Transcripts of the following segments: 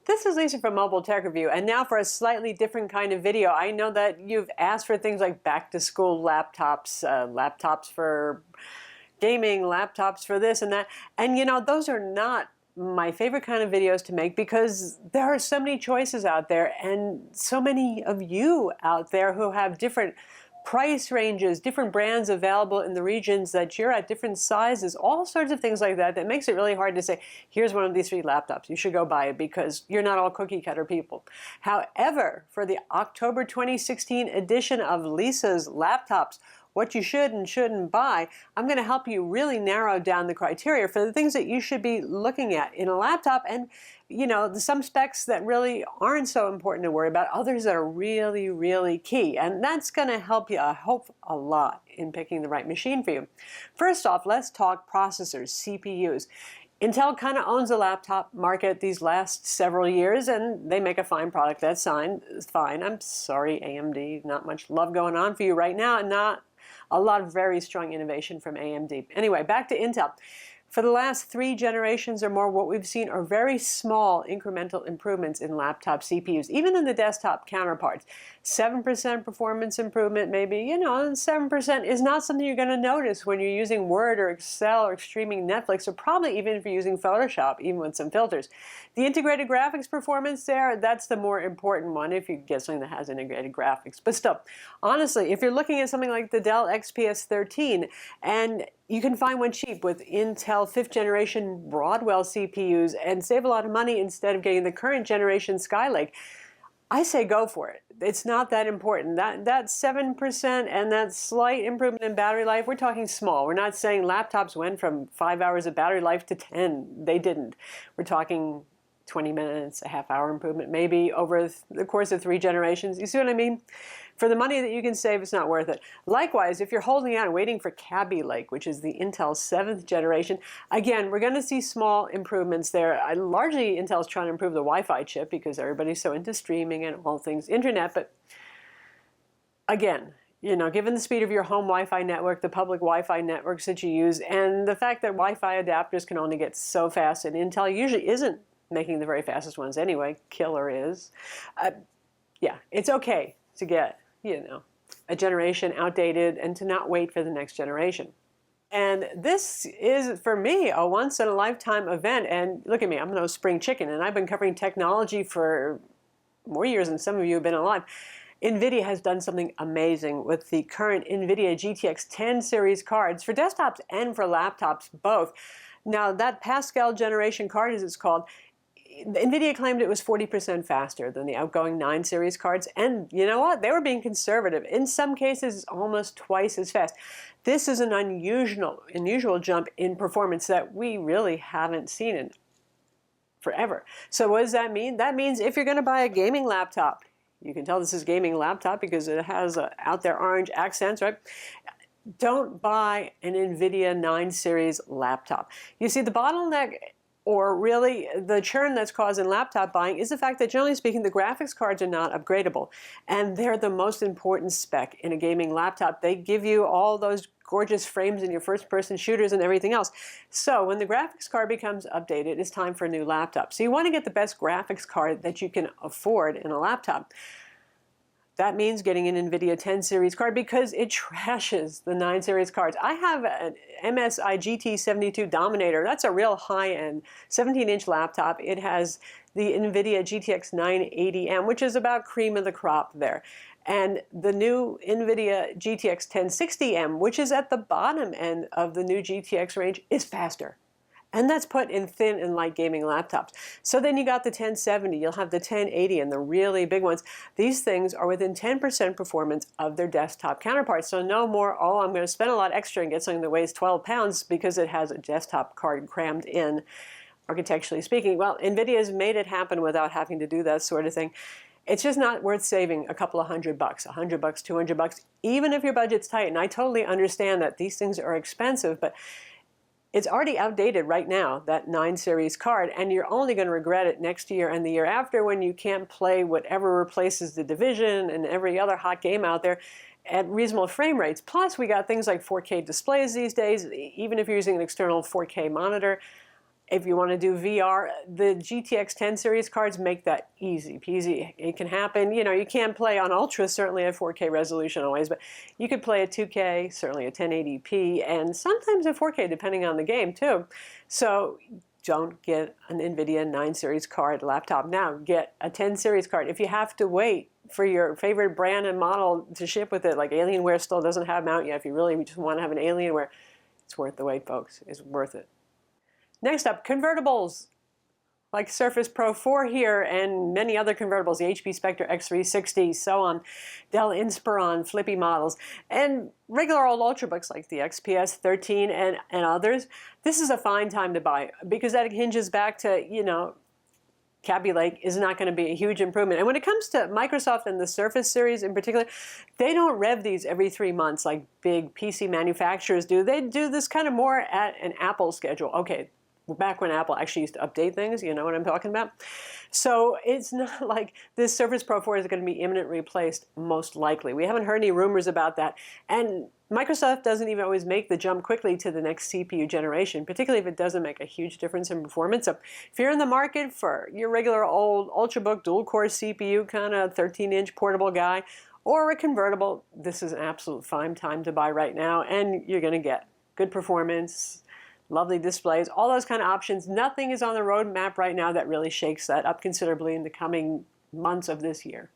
This is Lisa from Mobile Tech Review, and now for a slightly different kind of video. I know that you've asked for things like back-to-school laptops, laptops for gaming, laptops for this and that, and you know, those are not my favorite kind of videos to make because there are so many choices out there and so many of you out there who have different price ranges, different brands available in the regions that you're at, different sizes, all sorts of things like that, that makes it really hard to say, here's one of these 3 laptops, you should go buy it, because you're not all cookie cutter people. However, for the October 2016 edition of Lisa's Laptops, what you should and shouldn't buy, I'm going to help you really narrow down the criteria for the things that you should be looking at in a laptop, and you know, some specs that really aren't so important to worry about, others that are really, really key. And that's going to help you, I hope, a lot in picking the right machine for you. First off, let's talk processors, CPUs. Intel kind of owns the laptop market these last several years, and they make a fine product. That's fine. I'm sorry, AMD, not much love going on for you right now, and not a lot of very strong innovation from AMD. Anyway, back to Intel. For the last 3 generations or more, what we've seen are very small incremental improvements in laptop CPUs, even in the desktop counterparts. 7% performance improvement maybe, you know, and 7% is not something you're going to notice when you're using Word or Excel or streaming Netflix, or probably even if you're using Photoshop, even with some filters. The integrated graphics performance there, that's the more important one if you get something that has integrated graphics. But still, honestly, if you're looking at something like the Dell XPS 13, and you can find one cheap with Intel 5th generation Broadwell CPUs and save a lot of money instead of getting the current generation Skylake, I say go for it. It's not that important. That 7% and that slight improvement in battery life, we're talking small. We're not saying laptops went from 5 hours of battery life to 10. They didn't. We're talking 20 minutes, a half-hour improvement, maybe over the course of 3 generations. You see what I mean? For the money that you can save, it's not worth it. Likewise, if you're holding out and waiting for Kaby Lake, which is the Intel 7th generation, again, we're going to see small improvements there. Largely, Intel's trying to improve the Wi-Fi chip because everybody's so into streaming and all things internet. But again, you know, given the speed of your home Wi-Fi network, the public Wi-Fi networks that you use, and the fact that Wi-Fi adapters can only get so fast, and Intel usually isn't making the very fastest ones anyway, Killer is. Yeah, it's okay to get, you know, a generation outdated and to not wait for the next generation. And this is, for me, a once-in-a-lifetime event. And look at me, I'm no spring chicken, and I've been covering technology for more years than some of you have been alive. NVIDIA has done something amazing with the current NVIDIA GTX 10 series cards for desktops and for laptops both. Now, that Pascal generation card, as it's called, NVIDIA claimed it was 40% faster than the outgoing 9 series cards, and you know what? They were being conservative. In some cases, almost twice as fast. This is an unusual jump in performance that we really haven't seen in forever. So what does that mean? That means if you're going to buy a gaming laptop, you can tell this is gaming laptop because it has out there orange accents, right? Don't buy an NVIDIA 9 series laptop. You see, the bottleneck, or really the churn that's caused in laptop buying, is the fact that generally speaking the graphics cards are not upgradable, and they're the most important spec in a gaming laptop. They give you all those gorgeous frames in your first-person shooters and everything else. So when the graphics card becomes updated, it's time for a new laptop. So you want to get the best graphics card that you can afford in a laptop. That means getting an NVIDIA 10 series card because it trashes the 9 series cards. I have an Msi Gt72 Dominator. That's a real high-end 17-inch laptop. It has the NVIDIA GTX 980M, which is about cream of the crop there. And the new NVIDIA GTX 1060M, which is at the bottom end of the new GTX range, is faster. And that's put in thin and light gaming laptops. So then you got the 1070, you'll have the 1080 and the really big ones. These things are within 10% performance of their desktop counterparts. So no more, oh, I'm going to spend a lot extra and get something that weighs 12 pounds because it has a desktop card crammed in, architecturally speaking. Well, NVIDIA has made it happen without having to do that sort of thing. It's just not worth saving a couple of $100, $100, $200, even if your budget's tight. And I totally understand that these things are expensive, but it's already outdated right now, that 9 series card, and you're only going to regret it next year and the year after when you can't play whatever replaces The Division and every other hot game out there at reasonable frame rates. Plus, we got things like 4K displays these days. Even if you're using an external 4K monitor, If you want to do VR, the GTX 10 series cards make that easy peasy. It can happen. You know, you can't play on Ultra, certainly at 4K resolution always, but you could play at 2K, certainly at 1080p, and sometimes at 4K, depending on the game too. So don't get an NVIDIA 9 series card laptop now. Get a 10 series card. If you have to wait for your favorite brand and model to ship with it, like Alienware still doesn't have them out yet, if you really just want to have an Alienware, it's worth the wait, folks. It's worth it. Next up, convertibles, like Surface Pro 4 here and many other convertibles, the HP Spectre X360, so on, Dell Inspiron, flippy models, and regular old Ultrabooks like the XPS 13 and others. This is a fine time to buy because that hinges back to, you know, Kaby Lake is not going to be a huge improvement. And when it comes to Microsoft and the Surface series in particular, they don't rev these every 3 months like big PC manufacturers do. They do this kind of more at an Apple schedule. Okay, back when Apple actually used to update things, you know what I'm talking about? So it's not like this Surface Pro 4 is going to be imminently replaced, most likely. We haven't heard any rumors about that. And Microsoft doesn't even always make the jump quickly to the next CPU generation, particularly if it doesn't make a huge difference in performance. So if you're in the market for your regular old Ultrabook dual-core CPU kind of 13-inch portable guy, or a convertible, this is an absolute fine time to buy right now, and you're going to get good performance, lovely displays, all those kind of options. Nothing is on the roadmap right now that really shakes that up considerably in the coming months of this year.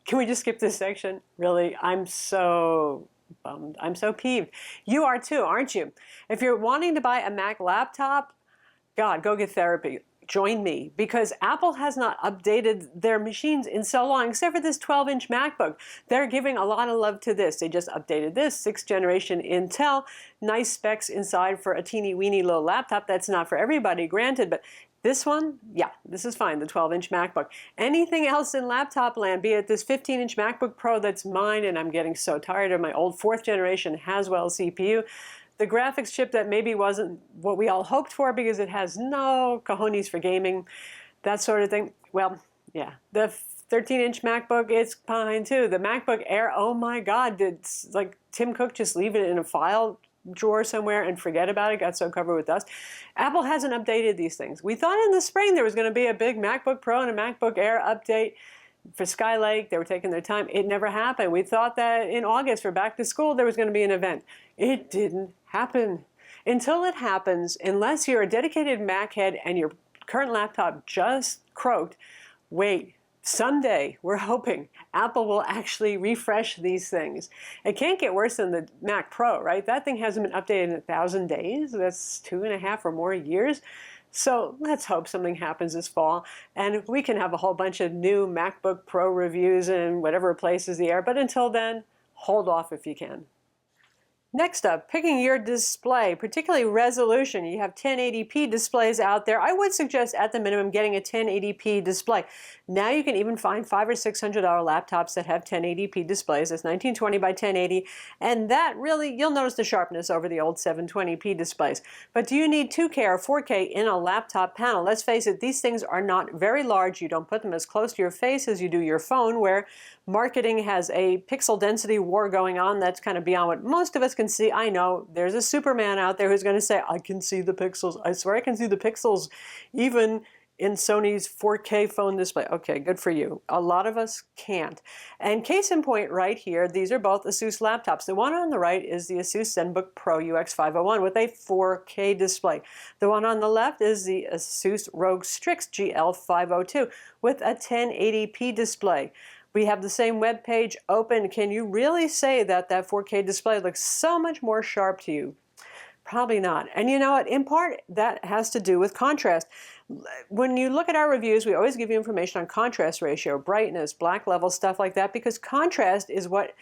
Can we just skip this section? Really, I'm so bummed. I'm so peeved. You are too, aren't you? If you're wanting to buy a Mac laptop, God, go get therapy. Join me, because Apple has not updated their machines in so long, except for this 12-inch MacBook. They're giving a lot of love to this. They just updated this, 6th generation Intel, nice specs inside for a teeny-weeny little laptop. That's not for everybody, granted, but this one, yeah, this is fine, the 12-inch MacBook. Anything else in laptop land, be it this 15-inch MacBook Pro that's mine, and I'm getting so tired of my old 4th generation Haswell CPU, the graphics chip that maybe wasn't what we all hoped for because it has no cojones for gaming, that sort of thing. Well, yeah, the 13-inch MacBook, it's fine too. The MacBook Air, oh my God, did like Tim Cook just leave it in a file drawer somewhere and forget about it, got so covered with dust? Apple hasn't updated these things. We thought in the spring there was going to be a big MacBook Pro and a MacBook Air update for Skylake. They were taking their time. It never happened. We thought that in August for back to school there was going to be an event. It didn't happen. Until it happens, unless you're a dedicated Mac head and your current laptop just croaked, wait. Someday, we're hoping, Apple will actually refresh these things. It can't get worse than the Mac Pro, right? That thing hasn't been updated in 1,000 days. That's 2.5 or more years. So let's hope something happens this fall, and we can have a whole bunch of new MacBook Pro reviews and whatever replaces the Air. But until then, hold off if you can. Next up, picking your display, particularly resolution. You have 1080p displays out there. I would suggest at the minimum getting a 1080p display. Now you can even find $500 or $600 laptops that have 1080p displays. That's 1920 by 1080, and that really, you'll notice the sharpness over the old 720p displays. But do you need 2K or 4K in a laptop panel? Let's face it, these things are not very large. You don't put them as close to your face as you do your phone, where marketing has a pixel density war going on that's kind of beyond what most of us can see. I know there's a Superman out there who's going to say, I can see the pixels. I swear I can see the pixels even in Sony's 4K phone display. Okay, good for you. A lot of us can't. And case in point right here, these are both Asus laptops. The one on the right is the Asus ZenBook Pro UX501 with a 4K display. The one on the left is the Asus ROG Strix GL502 with a 1080p display. We have the same web page open. Can you really say that that 4K display looks so much more sharp to you? Probably not. And you know what? In part, that has to do with contrast. When you look at our reviews, we always give you information on contrast ratio, brightness, black level, stuff like that, because contrast is what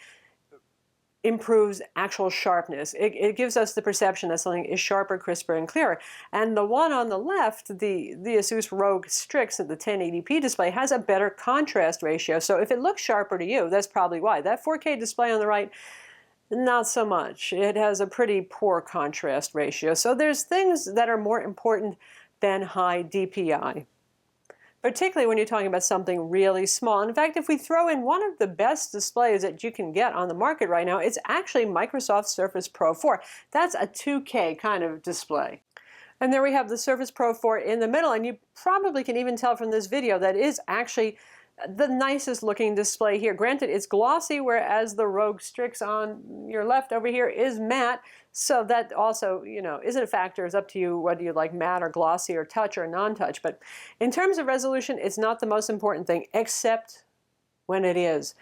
improves actual sharpness. It gives us the perception that something is sharper, crisper, and clearer. And the one on the left, the Asus ROG Strix at the 1080p display, has a better contrast ratio. So if it looks sharper to you, that's probably why. That 4K display on the right, not so much. It has a pretty poor contrast ratio. So there's things that are more important than high DPI. particularly when you're talking about something really small. And in fact, if we throw in one of the best displays that you can get on the market right now, it's actually Microsoft Surface Pro 4. That's a 2K kind of display. And there we have the Surface Pro 4 in the middle, and you probably can even tell from this video that is actually the nicest looking display here. Granted, it's glossy, whereas the Rogue Strix on your left over here is matte. So that also, isn't a factor. It's up to you whether you like matte or glossy or touch or non-touch. But in terms of resolution, it's not the most important thing, except when it is.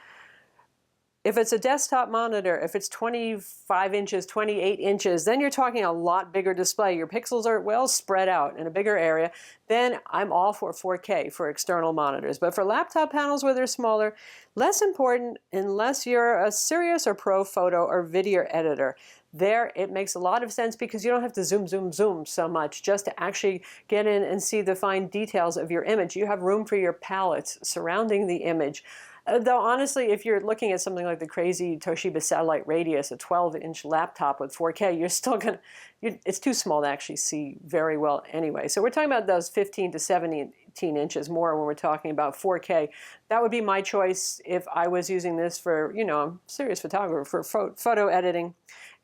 If it's a desktop monitor, if it's 25 inches, 28 inches, then you're talking a lot bigger display. Your pixels are well spread out in a bigger area. Then I'm all for 4K for external monitors. But for laptop panels where they're smaller, less important unless you're a serious or pro photo or video editor. There, it makes a lot of sense because you don't have to zoom, zoom, zoom so much just to actually get in and see the fine details of your image. You have room for your palettes surrounding the image. Though honestly, if you're looking at something like the crazy Toshiba Satellite Radius, a 12-inch laptop with 4K, you're still gonna, it's too small to actually see very well anyway. So we're talking about those 15 to 17 inches more when we're talking about 4K. That would be my choice if I was using this for, I'm a serious photographer, for photo editing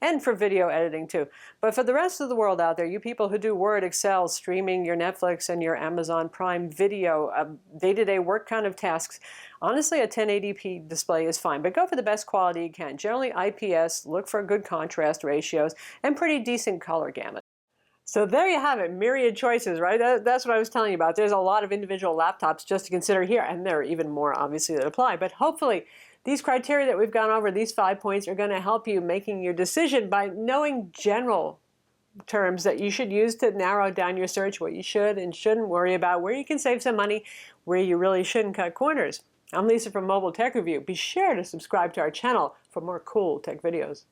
and for video editing too. But for the rest of the world out there, you people who do Word, Excel, streaming your Netflix and your Amazon Prime Video, day-to-day work kind of tasks, honestly a 1080p display is fine, but go for the best quality you can. Generally IPS, look for good contrast ratios, and pretty decent color gamut. So there you have it, myriad choices, right? That's what I was telling you about. There's a lot of individual laptops just to consider here, and there are even more obviously that apply, but hopefully these criteria that we've gone over, these 5 points, are going to help you making your decision by knowing general terms that you should use to narrow down your search, what you should and shouldn't worry about, where you can save some money, where you really shouldn't cut corners. I'm Lisa from Mobile Tech Review. Be sure to subscribe to our channel for more cool tech videos.